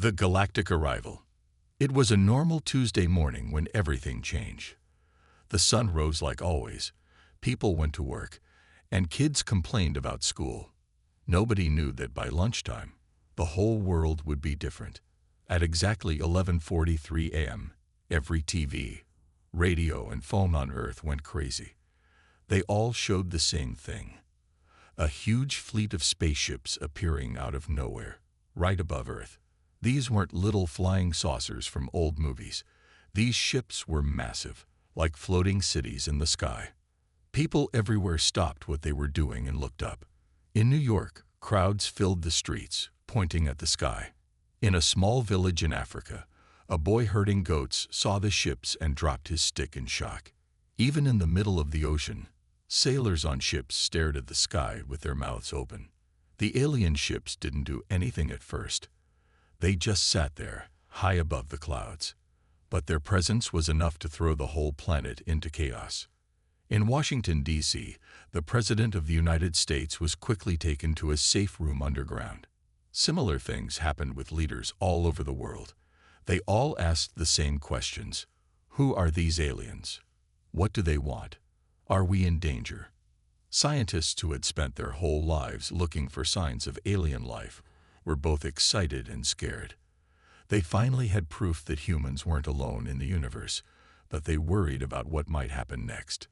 The Galactic arrival. It was a normal Tuesday morning when everything changed. The sun rose like always, people went to work, and kids complained about school. Nobody knew that by lunchtime, the whole world would be different. At exactly 11:43 a.m., every TV, radio, and phone on Earth went crazy. They all showed the same thing. A huge fleet of spaceships appearing out of nowhere, right above Earth. These weren't little flying saucers from old movies. These ships were massive, like floating cities in the sky. People everywhere stopped what they were doing and looked up. In New York, crowds filled the streets, pointing at the sky. In a small village in Africa, a boy herding goats saw the ships and dropped his stick in shock. Even in the middle of the ocean, sailors on ships stared at the sky with their mouths open. The alien ships didn't do anything at first. They just sat there, high above the clouds. But their presence was enough to throw the whole planet into chaos. In Washington, D.C., the President of the United States was quickly taken to a safe room underground. Similar things happened with leaders all over the world. They all asked the same questions. Who are these aliens? What do they want? Are we in danger? Scientists who had spent their whole lives looking for signs of alien life were both excited and scared. They finally had proof that humans weren't alone in the universe, but they worried about what might happen next.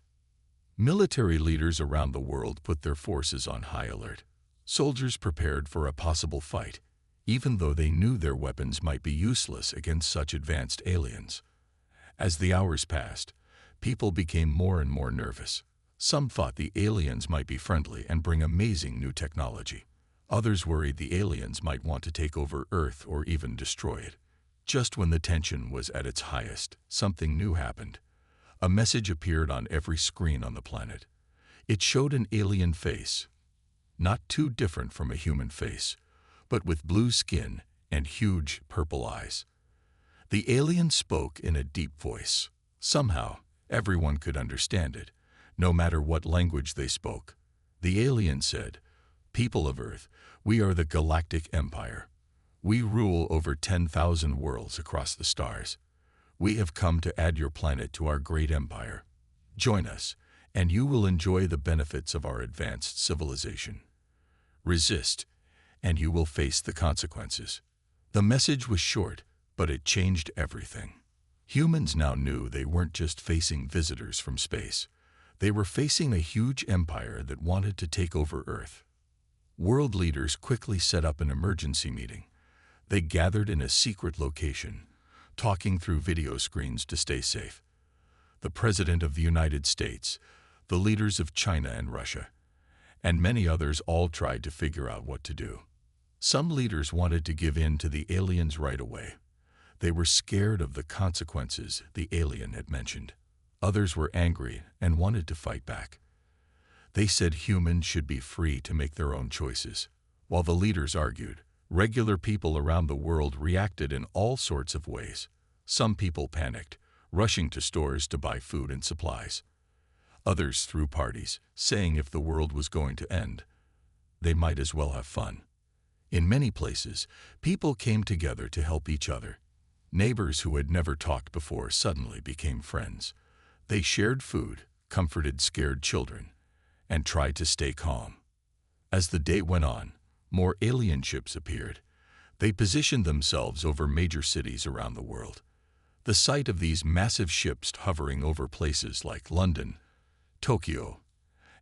Military leaders around the world put their forces on high alert. Soldiers prepared for a possible fight, even though they knew their weapons might be useless against such advanced aliens. As the hours passed, people became more and more nervous. Some thought the aliens might be friendly and bring amazing new technology. Others worried the aliens might want to take over Earth or even destroy it. Just when the tension was at its highest, something new happened. A message appeared on every screen on the planet. It showed an alien face, not too different from a human face, but with blue skin and huge purple eyes. The alien spoke in a deep voice. Somehow, everyone could understand it, no matter what language they spoke. The alien said, "People of Earth, we are the Galactic Empire. We rule over 10,000 worlds across the stars. We have come to add your planet to our great empire. Join us, and you will enjoy the benefits of our advanced civilization. Resist, and you will face the consequences." The message was short, but it changed everything. Humans now knew they weren't just facing visitors from space. They were facing a huge empire that wanted to take over Earth. World leaders quickly set up an emergency meeting. They gathered in a secret location, talking through video screens to stay safe. The President of the United States, the leaders of China and Russia, and many others all tried to figure out what to do. Some leaders wanted to give in to the aliens right away. They were scared of the consequences the alien had mentioned. Others were angry and wanted to fight back. They said humans should be free to make their own choices. While the leaders argued, regular people around the world reacted in all sorts of ways. Some people panicked, rushing to stores to buy food and supplies. Others threw parties, saying if the world was going to end, they might as well have fun. In many places, people came together to help each other. Neighbors who had never talked before suddenly became friends. They shared food, comforted scared children, and tried to stay calm. As the day went on, more alien ships appeared. They positioned themselves over major cities around the world. The sight of these massive ships hovering over places like London, Tokyo,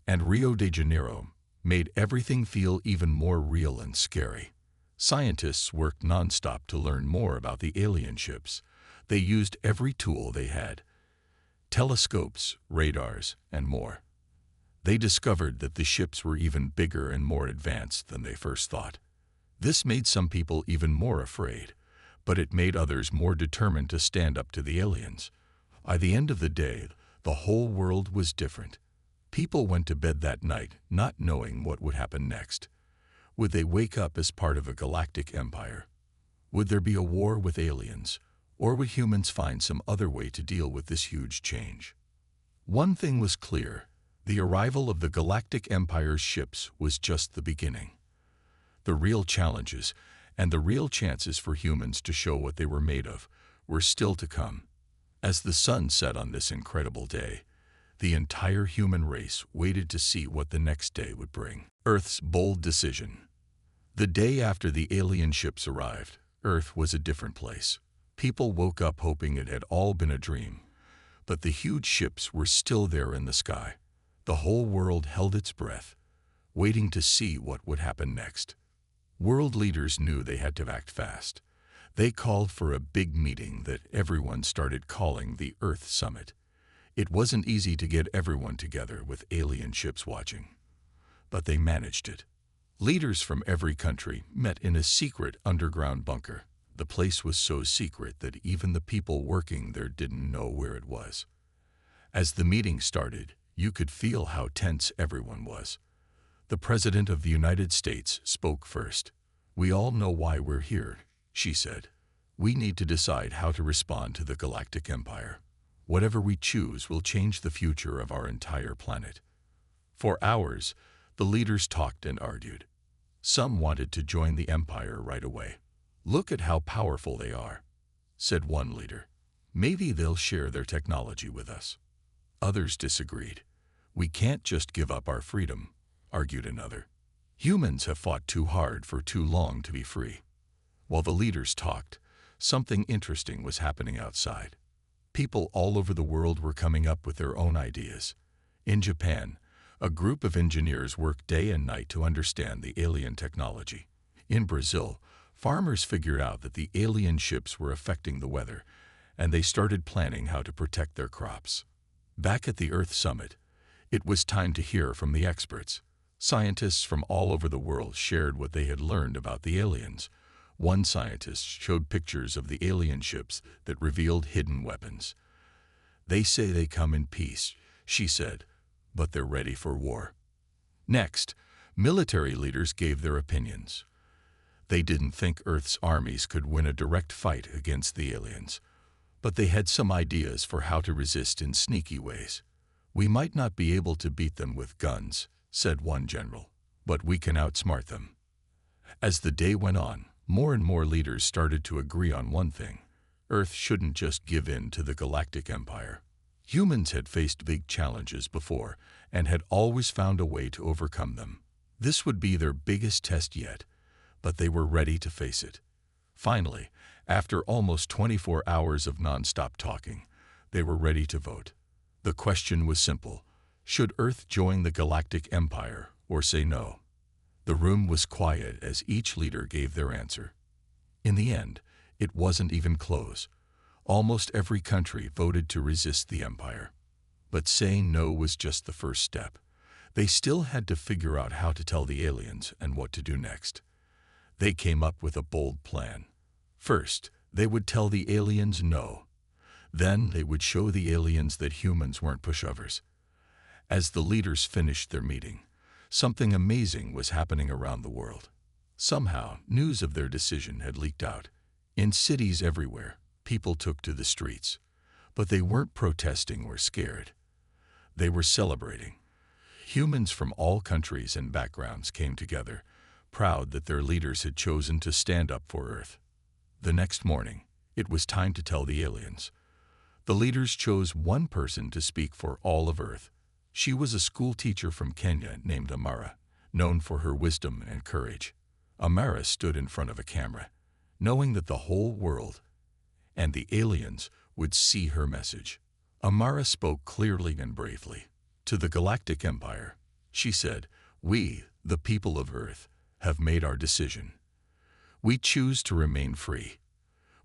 and Rio de Janeiro made everything feel even more real and scary. Scientists worked nonstop to learn more about the alien ships. They used every tool they had: telescopes, radars, and more. They discovered that the ships were even bigger and more advanced than they first thought. This made some people even more afraid, but it made others more determined to stand up to the aliens. By the end of the day, the whole world was different. People went to bed that night not knowing what would happen next. Would they wake up as part of a galactic empire? Would there be a war with aliens? Or would humans find some other way to deal with this huge change? One thing was clear: the arrival of the Galactic Empire's ships was just the beginning. The real challenges and the real chances for humans to show what they were made of were still to come. As the sun set on this incredible day, the entire human race waited to see what the next day would bring. Earth's bold decision. The day after the alien ships arrived, Earth was a different place. People woke up hoping it had all been a dream, but the huge ships were still there in the sky. The whole world held its breath, waiting to see what would happen next. World leaders knew they had to act fast. They called for a big meeting that everyone started calling the Earth Summit. It wasn't easy to get everyone together with alien ships watching, but they managed it. Leaders from every country met in a secret underground bunker. The place was so secret that even the people working there didn't know where it was. As the meeting started, you could feel how tense everyone was. The President of the United States spoke first. "We all know why we're here," she said. "We need to decide how to respond to the Galactic Empire. Whatever we choose will change the future of our entire planet." For hours, the leaders talked and argued. Some wanted to join the Empire right away. "Look at how powerful they are," said one leader. "Maybe they'll share their technology with us." Others disagreed. "We can't just give up our freedom," argued another. "Humans have fought too hard for too long to be free." While the leaders talked, something interesting was happening outside. People all over the world were coming up with their own ideas. In Japan, a group of engineers worked day and night to understand the alien technology. In Brazil, farmers figured out that the alien ships were affecting the weather, and they started planning how to protect their crops. Back at the Earth Summit, it was time to hear from the experts. Scientists from all over the world shared what they had learned about the aliens. One scientist showed pictures of the alien ships that revealed hidden weapons. "They say they come in peace," she said, "but they're ready for war." Next, military leaders gave their opinions. They didn't think Earth's armies could win a direct fight against the aliens, but they had some ideas for how to resist in sneaky ways. "We might not be able to beat them with guns," said one general, "but we can outsmart them." As the day went on, more and more leaders started to agree on one thing: Earth shouldn't just give in to the Galactic Empire. Humans had faced big challenges before and had always found a way to overcome them. This would be their biggest test yet, but they were ready to face it. Finally, after almost 24 hours of non-stop talking, they were ready to vote. The question was simple: should Earth join the Galactic Empire or say no? The room was quiet as each leader gave their answer. In the end, it wasn't even close. Almost every country voted to resist the Empire. But saying no was just the first step. They still had to figure out how to tell the aliens and what to do next. They came up with a bold plan. First, they would tell the aliens no. Then they would show the aliens that humans weren't pushovers. As the leaders finished their meeting, something amazing was happening around the world. Somehow, news of their decision had leaked out. In cities everywhere, people took to the streets. But they weren't protesting or scared. They were celebrating. Humans from all countries and backgrounds came together, proud that their leaders had chosen to stand up for Earth. The next morning, it was time to tell the aliens. The leaders chose one person to speak for all of Earth. She was a school teacher from Kenya named Amara, known for her wisdom and courage. Amara stood in front of a camera, knowing that the whole world and the aliens would see her message. Amara spoke clearly and bravely. To the Galactic Empire, she said, "We, the people of Earth, have made our decision. We choose to remain free.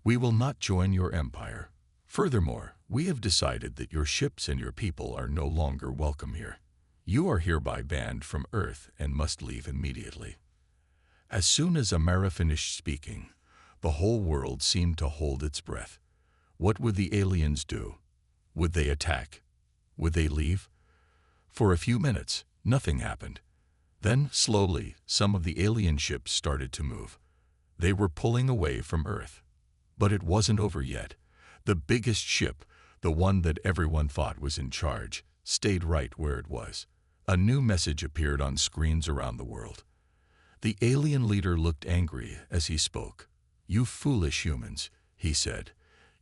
We will not join your empire. Furthermore, we have decided that your ships and your people are no longer welcome here. You are hereby banned from Earth and must leave immediately." As soon as Amara finished speaking, the whole world seemed to hold its breath. What would the aliens do? Would they attack? Would they leave? For a few minutes, nothing happened. Then, slowly, some of the alien ships started to move. They were pulling away from Earth. But it wasn't over yet. The biggest ship, the one that everyone thought was in charge, stayed right where it was. A new message appeared on screens around the world. The alien leader looked angry as he spoke. "You foolish humans," he said.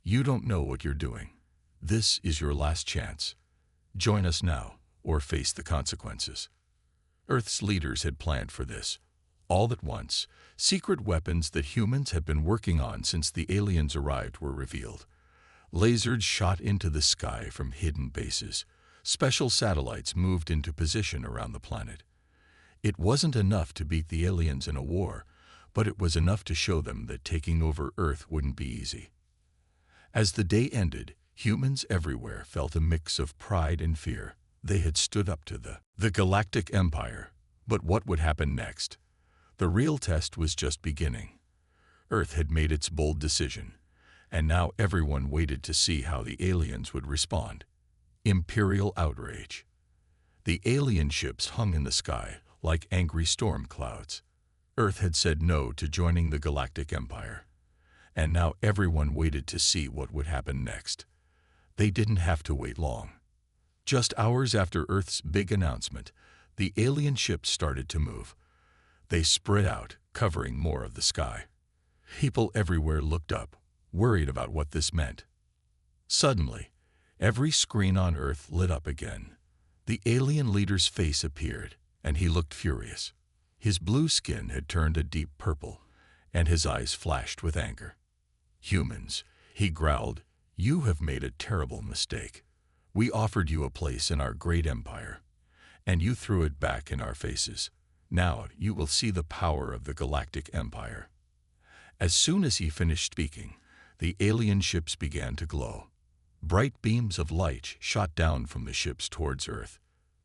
"You don't know what you're doing. This is your last chance. Join us now, or face the consequences." Earth's leaders had planned for this. All at once, secret weapons that humans had been working on since the aliens arrived were revealed. Lasers shot into the sky from hidden bases. Special satellites moved into position around the planet. It wasn't enough to beat the aliens in a war, but it was enough to show them that taking over Earth wouldn't be easy. As the day ended, humans everywhere felt a mix of pride and fear. They had stood up to the Galactic Empire. But what would happen next? The real test was just beginning. Earth had made its bold decision, and now everyone waited to see how the aliens would respond. Imperial outrage. The alien ships hung in the sky like angry storm clouds. Earth had said no to joining the Galactic Empire, and now everyone waited to see what would happen next. They didn't have to wait long. Just hours after Earth's big announcement, the alien ships started to move. They spread out, covering more of the sky. People everywhere looked up, worried about what this meant. Suddenly, every screen on Earth lit up again. The alien leader's face appeared, and he looked furious. His blue skin had turned a deep purple, and his eyes flashed with anger. "Humans," he growled, "you have made a terrible mistake. We offered you a place in our great empire, and you threw it back in our faces. Now you will see the power of the Galactic Empire." As soon as he finished speaking, the alien ships began to glow. Bright beams of light shot down from the ships towards Earth.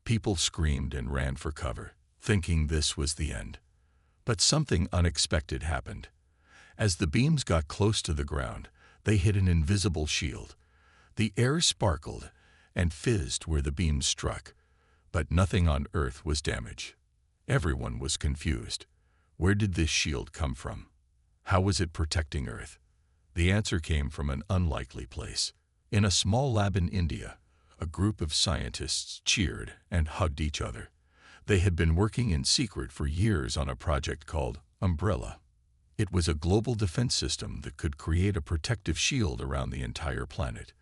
People screamed and ran for cover, thinking this was the end. But something unexpected happened. As the beams got close to the ground, they hit an invisible shield. The air sparkled and fizzed where the beams struck, but nothing on Earth was damaged. Everyone was confused. Where did this shield come from? How was it protecting Earth? The answer came from an unlikely place. In a small lab in India, a group of scientists cheered and hugged each other. They had been working in secret for years on a project called Umbrella. It was a global defense system that could create a protective shield around the entire planet.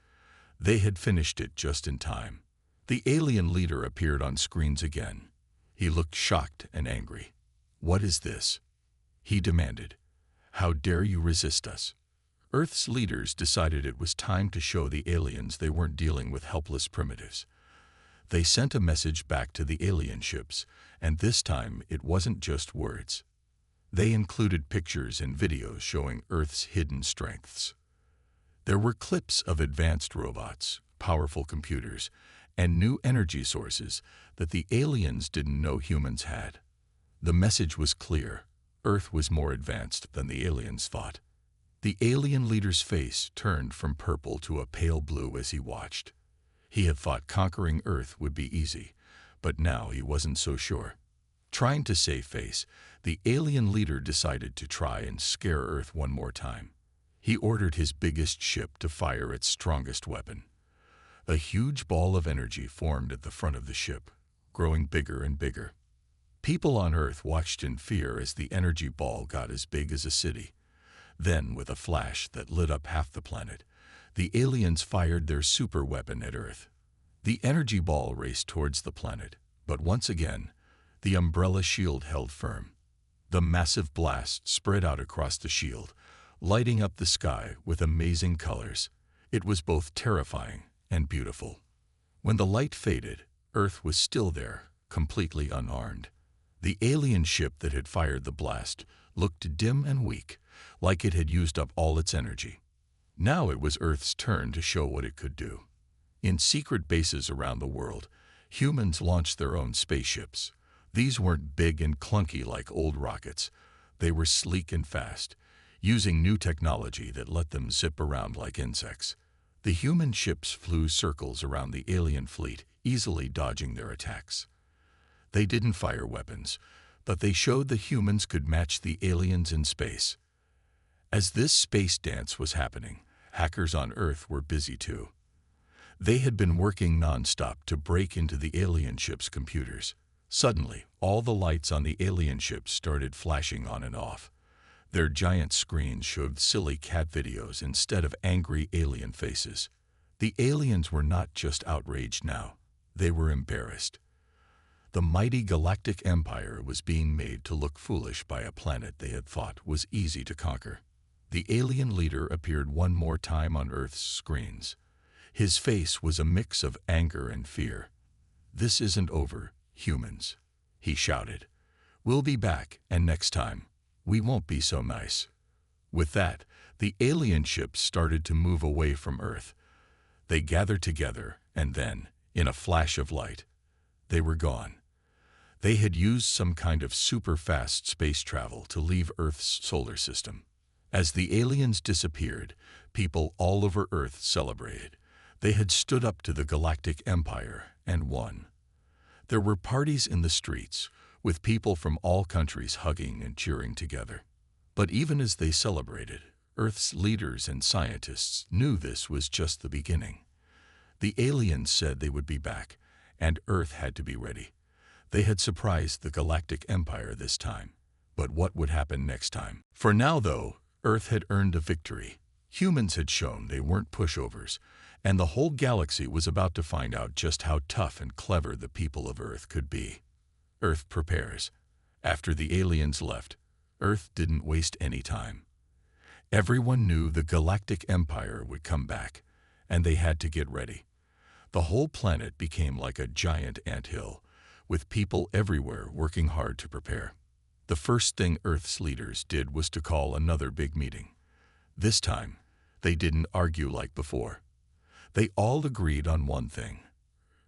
They had finished it just in time. The alien leader appeared on screens again. He looked shocked and angry. "What is this?" he demanded. "How dare you resist us?" Earth's leaders decided it was time to show the aliens they weren't dealing with helpless primitives. They sent a message back to the alien ships, and this time it wasn't just words. They included pictures and videos showing Earth's hidden strengths. There were clips of advanced robots, powerful computers, and new energy sources that the aliens didn't know humans had. The message was clear. Earth was more advanced than the aliens thought. The alien leader's face turned from purple to a pale blue as he watched. He had thought conquering Earth would be easy, but now he wasn't so sure. Trying to save face, the alien leader decided to try and scare Earth one more time. He ordered his biggest ship to fire its strongest weapon. A huge ball of energy formed at the front of the ship, growing bigger and bigger. People on Earth watched in fear as the energy ball got as big as a city. Then, with a flash that lit up half the planet, the aliens fired their super weapon at Earth. The energy ball raced towards the planet, but once again, the umbrella shield held firm. The massive blast spread out across the shield, lighting up the sky with amazing colors. It was both terrifying and beautiful. When the light faded, Earth was still there, completely unarmed. The alien ship that had fired the blast looked dim and weak, like it had used up all its energy. Now it was Earth's turn to show what it could do. In secret bases around the world, humans launched their own spaceships. These weren't big and clunky like old rockets. They were sleek and fast, using new technology that let them zip around like insects. The human ships flew circles around the alien fleet, easily dodging their attacks. They didn't fire weapons, but they showed the humans could match the aliens in space. As this space dance was happening, hackers on Earth were busy too. They had been working non-stop to break into the alien ship's computers. Suddenly, all the lights on the alien ships started flashing on and off. Their giant screens showed silly cat videos instead of angry alien faces. The aliens were not just outraged now, they were embarrassed. The mighty Galactic Empire was being made to look foolish by a planet they had thought was easy to conquer. The alien leader appeared one more time on Earth's screens. His face was a mix of anger and fear. "This isn't over, humans," he shouted. "We'll be back, and next time, we won't be so nice." With that, the alien ships started to move away from Earth. They gathered together, and then, in a flash of light, they were gone. They had used some kind of super-fast space travel to leave Earth's solar system. As the aliens disappeared, people all over Earth celebrated. They had stood up to the Galactic Empire and won. There were parties in the streets, with people from all countries hugging and cheering together. But even as they celebrated, Earth's leaders and scientists knew this was just the beginning. The aliens said they would be back, and Earth had to be ready. They had surprised the Galactic Empire this time. But what would happen next time? For now, though, Earth had earned a victory. Humans had shown they weren't pushovers, and the whole galaxy was about to find out just how tough and clever the people of Earth could be. Earth prepares. After the aliens left, Earth didn't waste any time. Everyone knew the Galactic Empire would come back, and they had to get ready. The whole planet became like a giant anthill, with people everywhere working hard to prepare. The first thing Earth's leaders did was to call another big meeting. This time, they didn't argue like before. They all agreed on one thing.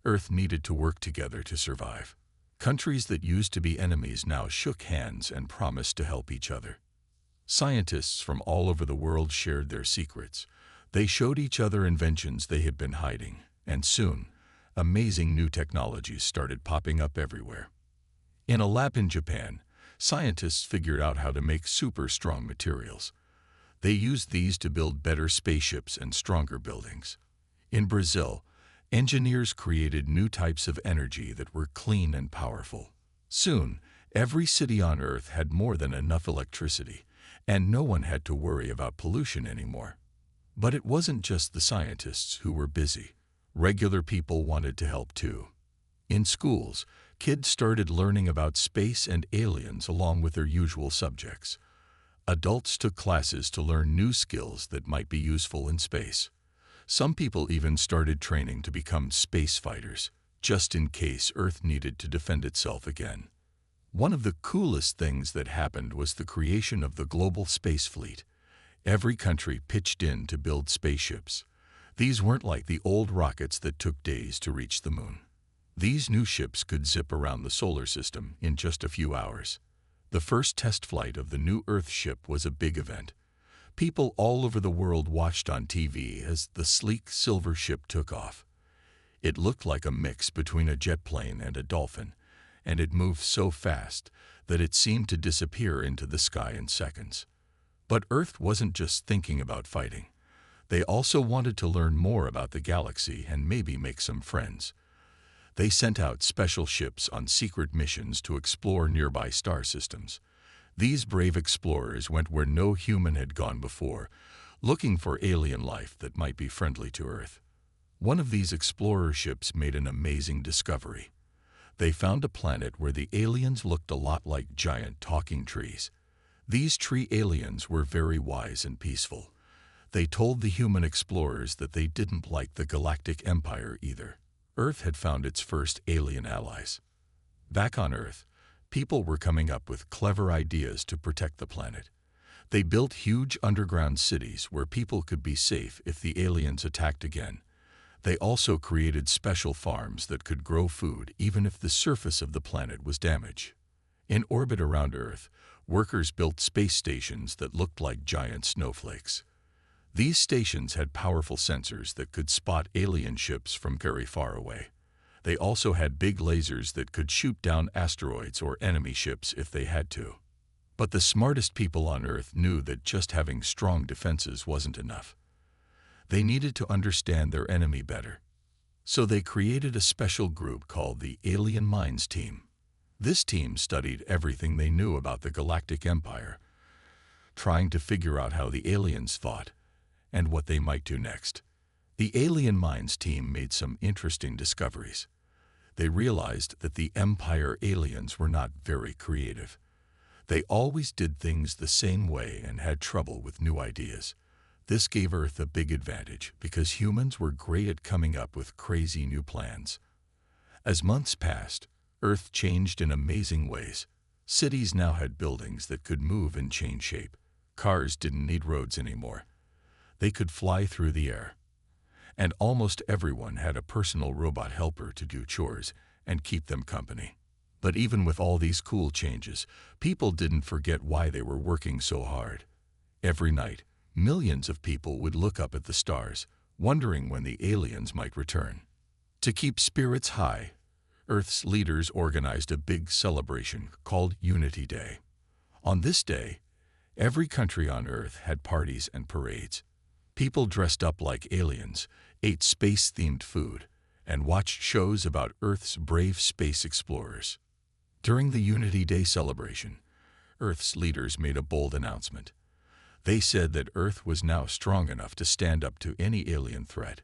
Earth needed to work together to survive. Countries that used to be enemies now shook hands and promised to help each other. Scientists from all over the world shared their secrets. They showed each other inventions they had been hiding, and soon, amazing new technologies started popping up everywhere. In a lab in Japan, scientists figured out how to make super strong materials. They used these to build better spaceships and stronger buildings. In Brazil, engineers created new types of energy that were clean and powerful. Soon, every city on Earth had more than enough electricity, and no one had to worry about pollution anymore. But it wasn't just the scientists who were busy. Regular people wanted to help too. In schools, kids started learning about space and aliens along with their usual subjects. Adults took classes to learn new skills that might be useful in space. Some people even started training to become space fighters, just in case Earth needed to defend itself again. One of the coolest things that happened was the creation of the global space fleet. Every country pitched in to build spaceships. These weren't like the old rockets that took days to reach the moon. These new ships could zip around the solar system in just a few hours. The first test flight of the new Earth ship was a big event. People all over the world watched on TV as the sleek silver ship took off. It looked like a mix between a jet plane and a dolphin, and it moved so fast that it seemed to disappear into the sky in seconds. But Earth wasn't just thinking about fighting. They also wanted to learn more about the galaxy and maybe make some friends. They sent out special ships on secret missions to explore nearby star systems. These brave explorers went where no human had gone before, looking for alien life that might be friendly to Earth. One of these explorer ships made an amazing discovery. They found a planet where the aliens looked a lot like giant talking trees. These tree aliens were very wise and peaceful. They told the human explorers that they didn't like the Galactic Empire either. Earth had found its first alien allies. Back on Earth, people were coming up with clever ideas to protect the planet. They built huge underground cities where people could be safe if the aliens attacked again. They also created special farms that could grow food even if the surface of the planet was damaged. In orbit around Earth, workers built space stations that looked like giant snowflakes. These stations had powerful sensors that could spot alien ships from very far away. They also had big lasers that could shoot down asteroids or enemy ships if they had to. But the smartest people on Earth knew that just having strong defenses wasn't enough. They needed to understand their enemy better. So they created a special group called the Alien Minds Team. This team studied everything they knew about the Galactic Empire, trying to figure out how the aliens thought and what they might do next. The Alien Minds team made some interesting discoveries. They realized that the Empire aliens were not very creative. They always did things the same way and had trouble with new ideas. This gave Earth a big advantage because humans were great at coming up with crazy new plans. As months passed, Earth changed in amazing ways. Cities now had buildings that could move and change shape. Cars didn't need roads anymore. They could fly through the air. And almost everyone had a personal robot helper to do chores and keep them company. But even with all these cool changes, people didn't forget why they were working so hard. Every night, millions of people would look up at the stars, wondering when the aliens might return. To keep spirits high, Earth's leaders organized a big celebration called Unity Day. On this day, every country on Earth had parties and parades. People dressed up like aliens, ate space-themed food, and watched shows about Earth's brave space explorers. During the Unity Day celebration, Earth's leaders made a bold announcement. They said that Earth was now strong enough to stand up to any alien threat.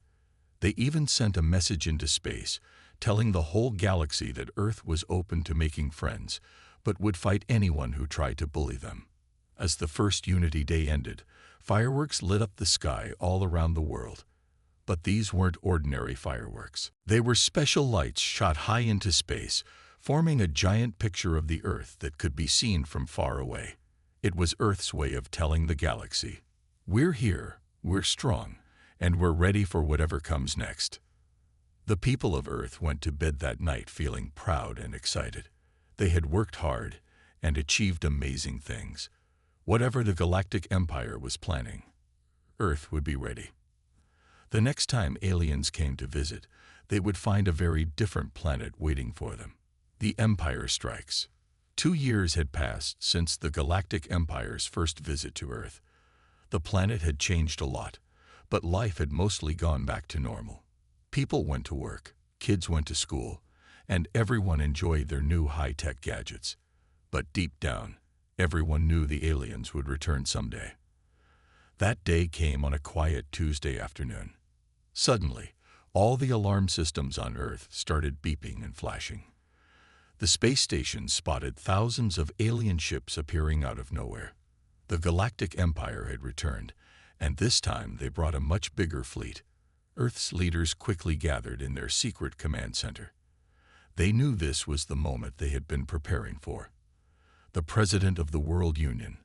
They even sent a message into space, telling the whole galaxy that Earth was open to making friends, but would fight anyone who tried to bully them. As the first Unity Day ended, fireworks lit up the sky all around the world. But these weren't ordinary fireworks. They were special lights shot high into space, forming a giant picture of the Earth that could be seen from far away. It was Earth's way of telling the galaxy, "We're here, we're strong, and we're ready for whatever comes next." The people of Earth went to bed that night feeling proud and excited. They had worked hard and achieved amazing things. Whatever the Galactic Empire was planning, Earth would be ready. The next time aliens came to visit, they would find a very different planet waiting for them. The Empire strikes. 2 years had passed since the Galactic Empire's first visit to Earth. The planet had changed a lot, but life had mostly gone back to normal. People went to work, kids went to school, and everyone enjoyed their new high-tech gadgets. But deep down, everyone knew the aliens would return someday. That day came on a quiet Tuesday afternoon. Suddenly, all the alarm systems on Earth started beeping and flashing. The space station spotted thousands of alien ships appearing out of nowhere. The Galactic Empire had returned, and this time they brought a much bigger fleet. Earth's leaders quickly gathered in their secret command center. They knew this was the moment they had been preparing for. The President of the World Union,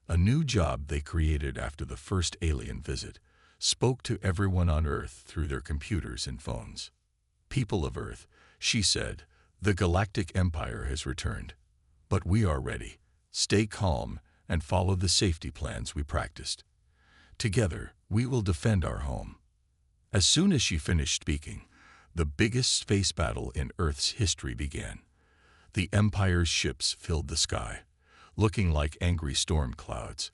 a new job they created after the first alien visit, spoke to everyone on Earth through their computers and phones. "People of Earth," she said, "the Galactic Empire has returned. But we are ready. Stay calm and follow the safety plans we practiced. Together, we will defend our home." As soon as she finished speaking, the biggest space battle in Earth's history began. The Empire's ships filled the sky, looking like angry storm clouds.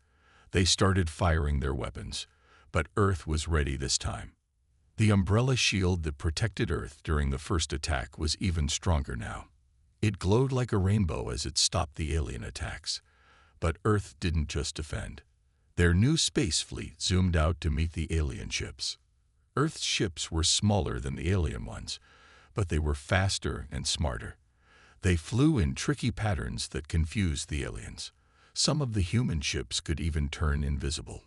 They started firing their weapons, but Earth was ready this time. The umbrella shield that protected Earth during the first attack was even stronger now. It glowed like a rainbow as it stopped the alien attacks. But Earth didn't just defend. Their new space fleet zoomed out to meet the alien ships. Earth's ships were smaller than the alien ones, but they were faster and smarter. They flew in tricky patterns that confused the aliens. Some of the human ships could even turn invisible.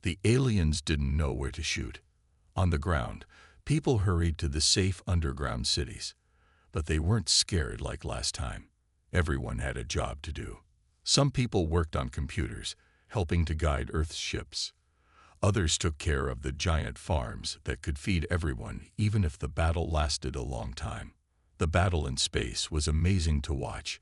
The aliens didn't know where to shoot. On the ground, people hurried to the safe underground cities. But they weren't scared like last time. Everyone had a job to do. Some people worked on computers, helping to guide Earth's ships. Others took care of the giant farms that could feed everyone, even if the battle lasted a long time. The battle in space was amazing to watch.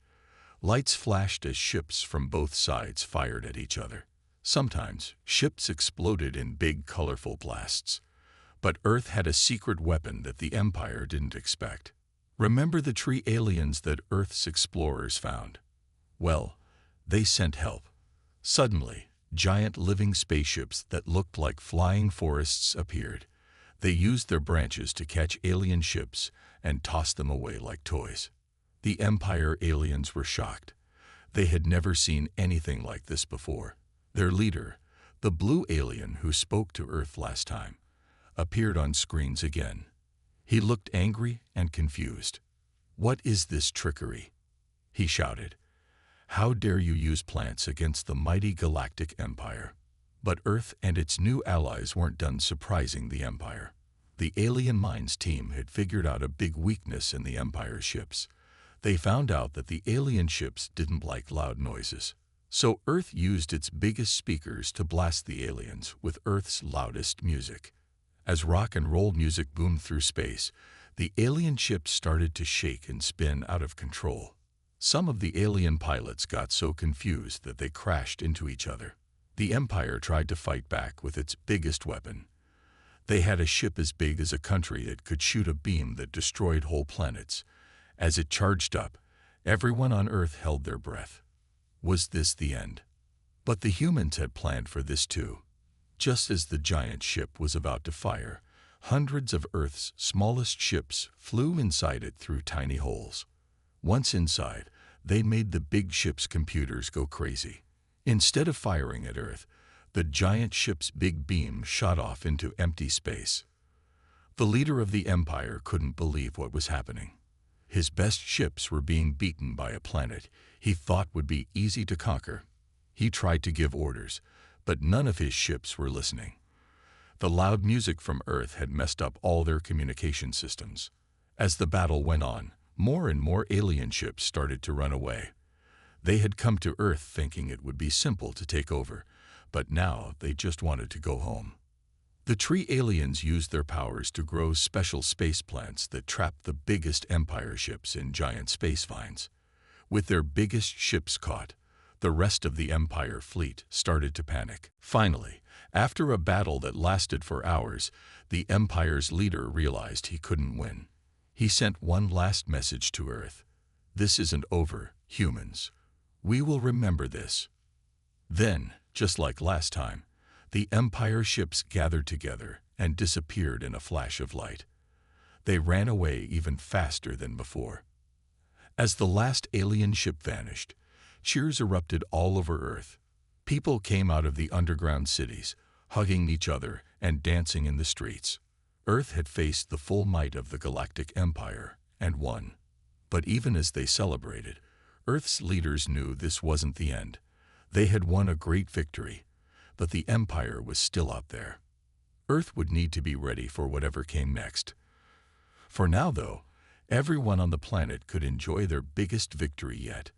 Lights flashed as ships from both sides fired at each other. Sometimes, ships exploded in big, colorful blasts. But Earth had a secret weapon that the Empire didn't expect. Remember the tree aliens that Earth's explorers found? Well, they sent help. Suddenly, giant living spaceships that looked like flying forests appeared. They used their branches to catch alien ships and toss them away like toys. The Empire aliens were shocked. They had never seen anything like this before. Their leader, the blue alien who spoke to Earth last time, appeared on screens again. He looked angry and confused. "What is this trickery?" he shouted. "How dare you use plants against the mighty Galactic Empire?" But Earth and its new allies weren't done surprising the Empire. The Alien Minds team had figured out a big weakness in the Empire's ships. They found out that the alien ships didn't like loud noises. So Earth used its biggest speakers to blast the aliens with Earth's loudest music. As rock and roll music boomed through space, the alien ships started to shake and spin out of control. Some of the alien pilots got so confused that they crashed into each other. The Empire tried to fight back with its biggest weapon. They had a ship as big as a country that could shoot a beam that destroyed whole planets. As it charged up, everyone on Earth held their breath. Was this the end? But the humans had planned for this too. Just as the giant ship was about to fire, hundreds of Earth's smallest ships flew inside it through tiny holes. Once inside, they made the big ship's computers go crazy. Instead of firing at Earth, the giant ship's big beam shot off into empty space. The leader of the Empire couldn't believe what was happening. His best ships were being beaten by a planet he thought would be easy to conquer. He tried to give orders, but none of his ships were listening. The loud music from Earth had messed up all their communication systems. As the battle went on, more and more alien ships started to run away. They had come to Earth thinking it would be simple to take over, but now they just wanted to go home. The tree aliens used their powers to grow special space plants that trapped the biggest Empire ships in giant space vines. With their biggest ships caught, the rest of the Empire fleet started to panic. Finally, after a battle that lasted for hours, the Empire's leader realized he couldn't win. He sent one last message to Earth. "This isn't over, humans. We will remember this." Then, just like last time, the Empire ships gathered together and disappeared in a flash of light. They ran away even faster than before. As the last alien ship vanished, cheers erupted all over Earth. People came out of the underground cities, hugging each other and dancing in the streets. Earth had faced the full might of the Galactic Empire and won. But even as they celebrated, Earth's leaders knew this wasn't the end. They had won a great victory, but the Empire was still out there. Earth would need to be ready for whatever came next. For now, though, everyone on the planet could enjoy their biggest victory yet.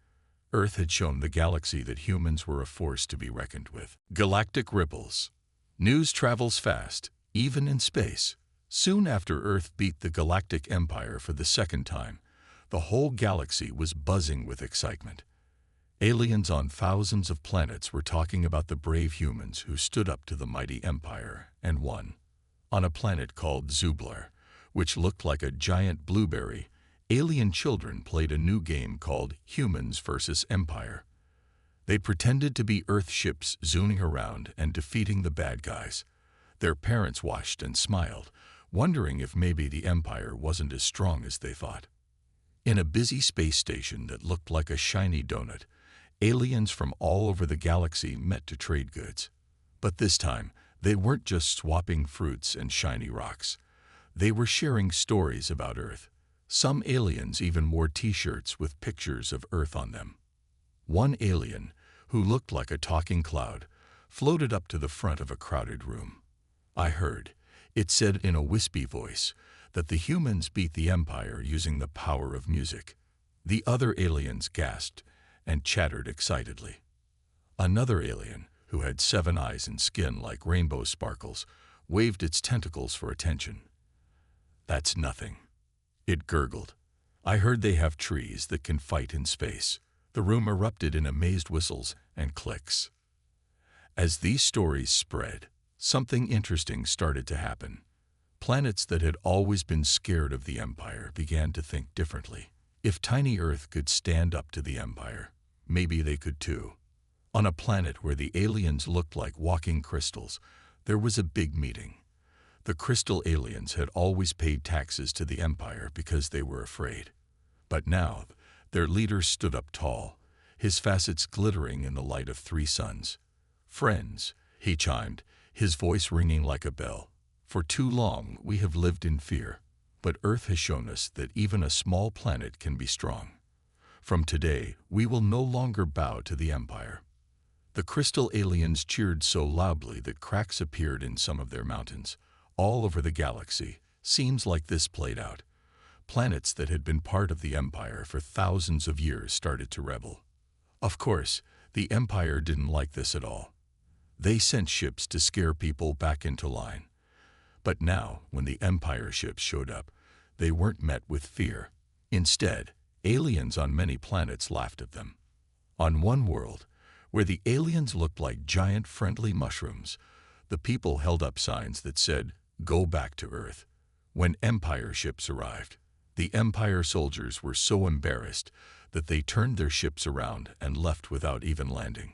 Earth had shown the galaxy that humans were a force to be reckoned with. Galactic ripples. News travels fast, even in space. Soon after Earth beat the Galactic Empire for the second time, the whole galaxy was buzzing with excitement. Aliens on thousands of planets were talking about the brave humans who stood up to the mighty Empire and won. On a planet called Zublar, which looked like a giant blueberry, alien children played a new game called Humans vs. Empire. They pretended to be Earth ships zooming around and defeating the bad guys. Their parents watched and smiled, wondering if maybe the Empire wasn't as strong as they thought. In a busy space station that looked like a shiny donut, aliens from all over the galaxy met to trade goods. But this time, they weren't just swapping fruits and shiny rocks. They were sharing stories about Earth. Some aliens even wore t-shirts with pictures of Earth on them. One alien, who looked like a talking cloud, floated up to the front of a crowded room. "I heard," it said in a wispy voice, "that the humans beat the Empire using the power of music." The other aliens gasped and chattered excitedly. Another alien, who had 7 eyes and skin like rainbow sparkles, waved its tentacles for attention. "That's nothing," it gurgled. "I heard they have trees that can fight in space." The room erupted in amazed whistles and clicks. As these stories spread, something interesting started to happen. Planets that had always been scared of the Empire began to think differently. If tiny Earth could stand up to the Empire, maybe they could too. On a planet where the aliens looked like walking crystals, there was a big meeting. The crystal aliens had always paid taxes to the Empire because they were afraid. But now, Their leader stood up tall, his facets glittering in the light of 3 suns. "Friends," he chimed, his voice ringing like a bell. "For too long we have lived in fear, but Earth has shown us that even a small planet can be strong. From today, we will no longer bow to the Empire." The crystal aliens cheered so loudly that cracks appeared in some of their mountains. All over the galaxy, scenes like this played out. Planets that had been part of the Empire for thousands of years started to rebel. Of course, the Empire didn't like this at all. They sent ships to scare people back into line. But now, when the Empire ships showed up, they weren't met with fear. Instead, aliens on many planets laughed at them. On one world, where the aliens looked like giant friendly mushrooms, the people held up signs that said, "Go back to Earth." When Empire ships arrived, the Empire soldiers were so embarrassed that they turned their ships around and left without even landing.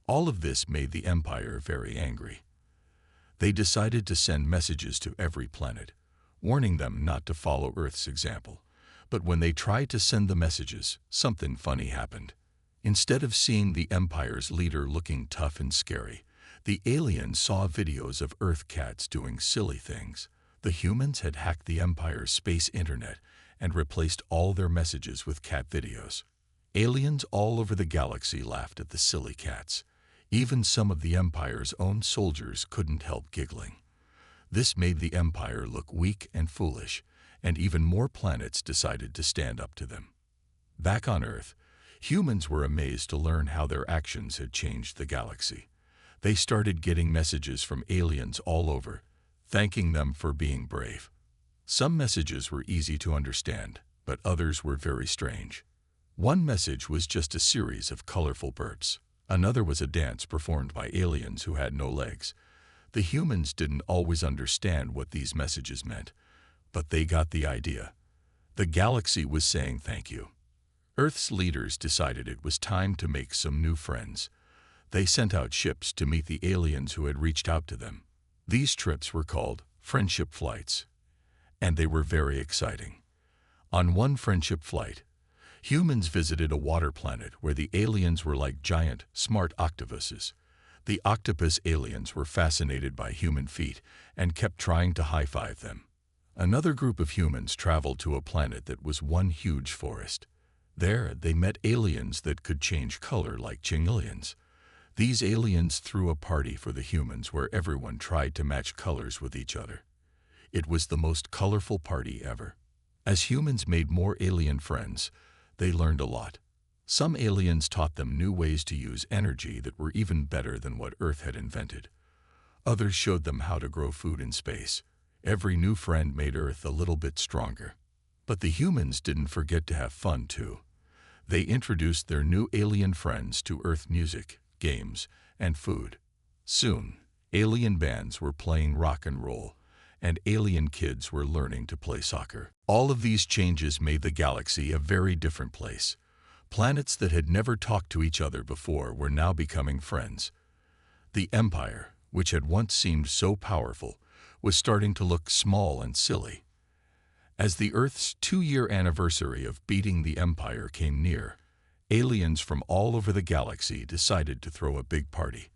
All of this made the Empire very angry. They decided to send messages to every planet, warning them not to follow Earth's example. But when they tried to send the messages, something funny happened. Instead of seeing the Empire's leader looking tough and scary, the aliens saw videos of Earth cats doing silly things. The humans had hacked the Empire's space internet and replaced all their messages with cat videos. Aliens all over the galaxy laughed at the silly cats. Even some of the Empire's own soldiers couldn't help giggling. This made the Empire look weak and foolish, and even more planets decided to stand up to them. Back on Earth, humans were amazed to learn how their actions had changed the galaxy. They started getting messages from aliens all over, thanking them for being brave. Some messages were easy to understand, but others were very strange. One message was just a series of colorful burps. Another was a dance performed by aliens who had no legs. The humans didn't always understand what these messages meant, but they got the idea. The galaxy was saying thank you. Earth's leaders decided it was time to make some new friends. They sent out ships to meet the aliens who had reached out to them. These trips were called friendship flights, and they were very exciting. On one friendship flight, humans visited a water planet where the aliens were like giant, smart octopuses. The octopus aliens were fascinated by human feet and kept trying to high-five them. Another group of humans traveled to a planet that was one huge forest. There, they met aliens that could change color like chameleons. These aliens threw a party for the humans where everyone tried to match colors with each other. It was the most colorful party ever. As humans made more alien friends, they learned a lot. Some aliens taught them new ways to use energy that were even better than what Earth had invented. Others showed them how to grow food in space. Every new friend made Earth a little bit stronger. But the humans didn't forget to have fun too. They introduced their new alien friends to Earth music, games, and food. Soon, alien bands were playing rock and roll, and alien kids were learning to play soccer. All of these changes made the galaxy a very different place. Planets that had never talked to each other before were now becoming friends. The Empire, which had once seemed so powerful, was starting to look small and silly. As the Earth's 2-year anniversary of beating the Empire came near, aliens from all over the galaxy decided to throw a big party.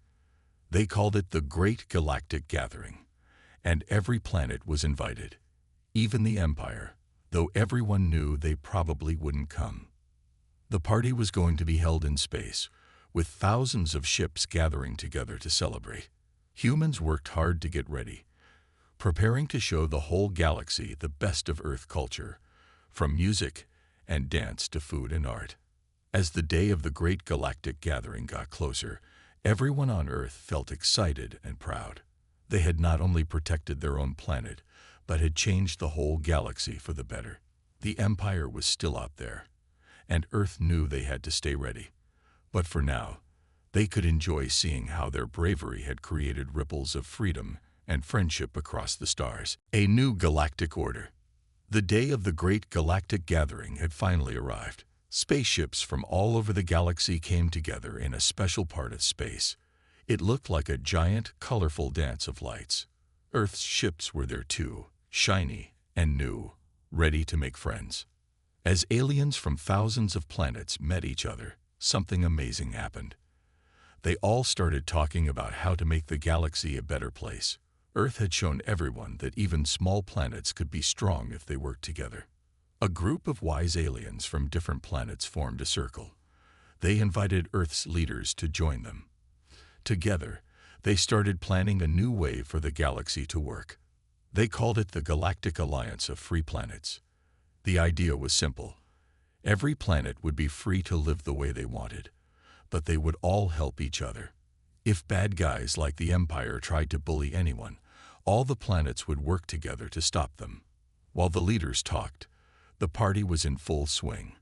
They called it the Great Galactic Gathering, and every planet was invited, even the Empire, though everyone knew they probably wouldn't come. The party was going to be held in space, with thousands of ships gathering together to celebrate. Humans worked hard to get ready, preparing to show the whole galaxy the best of Earth culture, from music and dance to food and art. As the day of the Great Galactic Gathering got closer, everyone on Earth felt excited and proud. They had not only protected their own planet, but had changed the whole galaxy for the better. The Empire was still out there, and Earth knew they had to stay ready. But for now, they could enjoy seeing how their bravery had created ripples of freedom and friendship across the stars. A new galactic order. The day of the Great Galactic Gathering had finally arrived. Spaceships from all over the galaxy came together in a special part of space. It looked like a giant, colorful dance of lights. Earth's ships were there too, shiny and new, ready to make friends. As aliens from thousands of planets met each other, something amazing happened. They all started talking about how to make the galaxy a better place. Earth had shown everyone that even small planets could be strong if they worked together. A group of wise aliens from different planets formed a circle. They invited Earth's leaders to join them. Together, they started planning a new way for the galaxy to work. They called it the Galactic Alliance of Free Planets. The idea was simple. Every planet would be free to live the way they wanted, but they would all help each other. If bad guys like the Empire tried to bully anyone, all the planets would work together to stop them. While the leaders talked, the party was in full swing.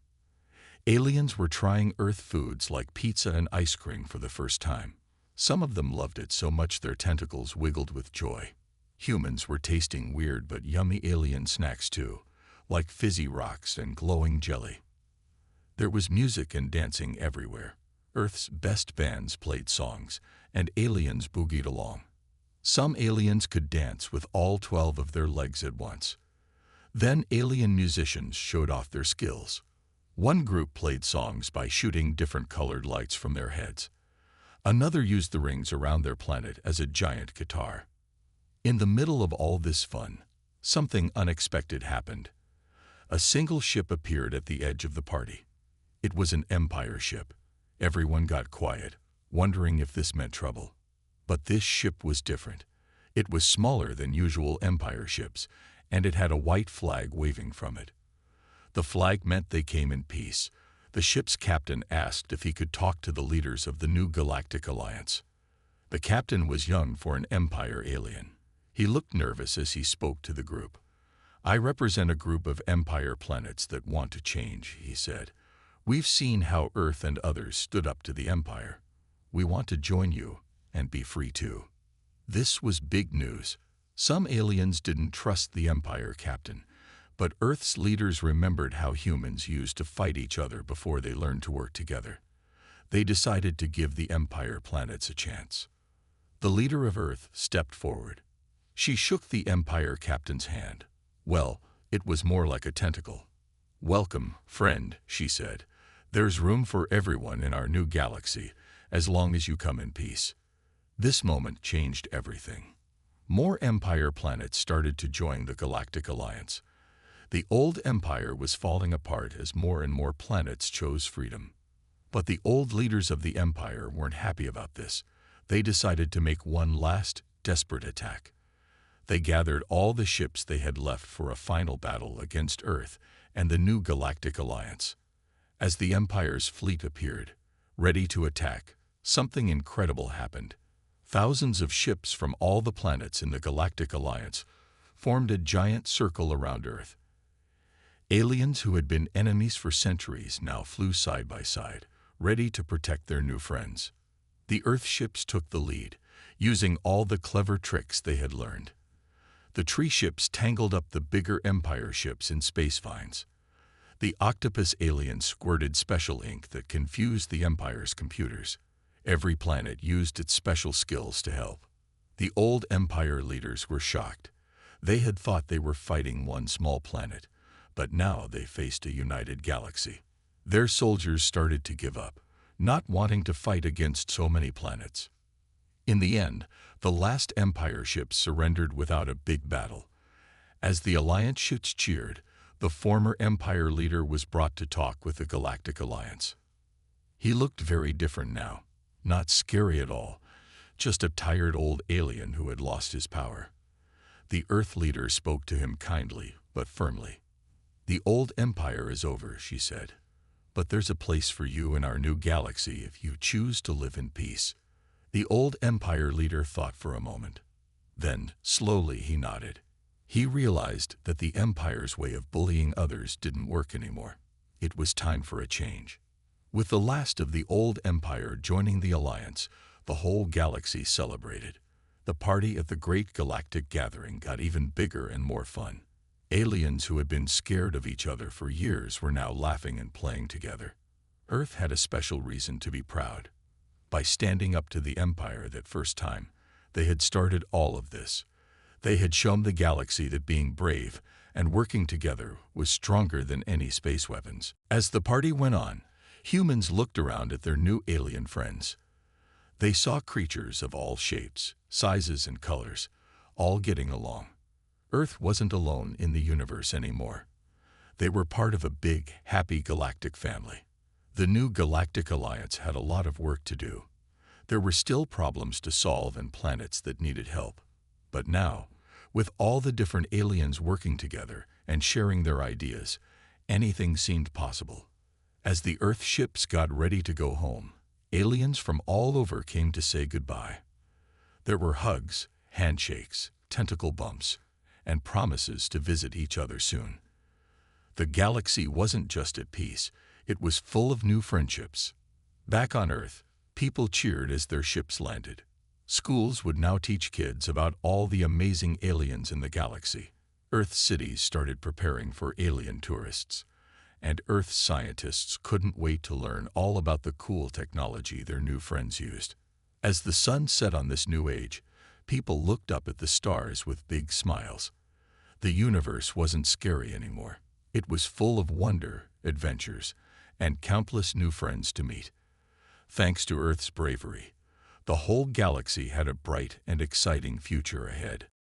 Aliens were trying Earth foods like pizza and ice cream for the first time. Some of them loved it so much their tentacles wiggled with joy. Humans were tasting weird but yummy alien snacks too, like fizzy rocks and glowing jelly. There was music and dancing everywhere. Earth's best bands played songs, and aliens boogied along. Some aliens could dance with all 12 of their legs at once. Then alien musicians showed off their skills. One group played songs by shooting different colored lights from their heads. Another used the rings around their planet as a giant guitar. In the middle of all this fun, something unexpected happened. A single ship appeared at the edge of the party. It was an Empire ship. Everyone got quiet, wondering if this meant trouble. But this ship was different. It was smaller than usual Empire ships, and it had a white flag waving from it. The flag meant they came in peace. The ship's captain asked if he could talk to the leaders of the new Galactic Alliance. The captain was young for an Empire alien. He looked nervous as he spoke to the group. "I represent a group of Empire planets that want to change," he said. "We've seen how Earth and others stood up to the Empire. We want to join you and be free too." This was big news. Some aliens didn't trust the Empire captain, but Earth's leaders remembered how humans used to fight each other before they learned to work together. They decided to give the Empire planets a chance. The leader of Earth stepped forward. She shook the Empire captain's hand. Well, it was more like a tentacle. "Welcome, friend," she said. "There's room for everyone in our new galaxy, as long as you come in peace." This moment changed everything. More Empire planets started to join the Galactic Alliance. The old Empire was falling apart as more and more planets chose freedom. But the old leaders of the Empire weren't happy about this. They decided to make one last, desperate attack. They gathered all the ships they had left for a final battle against Earth and the new Galactic Alliance. As the Empire's fleet appeared, ready to attack, something incredible happened. Thousands of ships from all the planets in the Galactic Alliance formed a giant circle around Earth. Aliens who had been enemies for centuries now flew side by side, ready to protect their new friends. The Earth ships took the lead, using all the clever tricks they had learned. The tree ships tangled up the bigger Empire ships in space vines. The octopus aliens squirted special ink that confused the Empire's computers. Every planet used its special skills to help. The old Empire leaders were shocked. They had thought they were fighting one small planet, but now they faced a united galaxy. Their soldiers started to give up, not wanting to fight against so many planets. In the end, the last Empire ship surrendered without a big battle. As the Alliance ships cheered, the former Empire leader was brought to talk with the Galactic Alliance. He looked very different now, not scary at all, just a tired old alien who had lost his power. The Earth leader spoke to him kindly but firmly. "The old Empire is over," she said, "but there's a place for you in our new galaxy if you choose to live in peace." The old Empire leader thought for a moment. Then, slowly, he nodded. He realized that the Empire's way of bullying others didn't work anymore. It was time for a change. With the last of the old Empire joining the Alliance, the whole galaxy celebrated. The party at the Great Galactic Gathering got even bigger and more fun. Aliens who had been scared of each other for years were now laughing and playing together. Earth had a special reason to be proud. By standing up to the Empire that first time, they had started all of this. They had shown the galaxy that being brave and working together was stronger than any space weapons. As the party went on, humans looked around at their new alien friends. They saw creatures of all shapes, sizes, and colors, all getting along. Earth wasn't alone in the universe anymore. They were part of a big, happy galactic family. The new Galactic Alliance had a lot of work to do. There were still problems to solve and planets that needed help. But now, with all the different aliens working together and sharing their ideas, anything seemed possible. As the Earth ships got ready to go home, aliens from all over came to say goodbye. There were hugs, handshakes, tentacle bumps, and promises to visit each other soon. The galaxy wasn't just at peace, it was full of new friendships. Back on Earth, people cheered as their ships landed. Schools would now teach kids about all the amazing aliens in the galaxy. Earth cities started preparing for alien tourists, and Earth scientists couldn't wait to learn all about the cool technology their new friends used. As the sun set on this new age, people looked up at the stars with big smiles. The universe wasn't scary anymore. It was full of wonder, adventures, and countless new friends to meet. Thanks to Earth's bravery, the whole galaxy had a bright and exciting future ahead.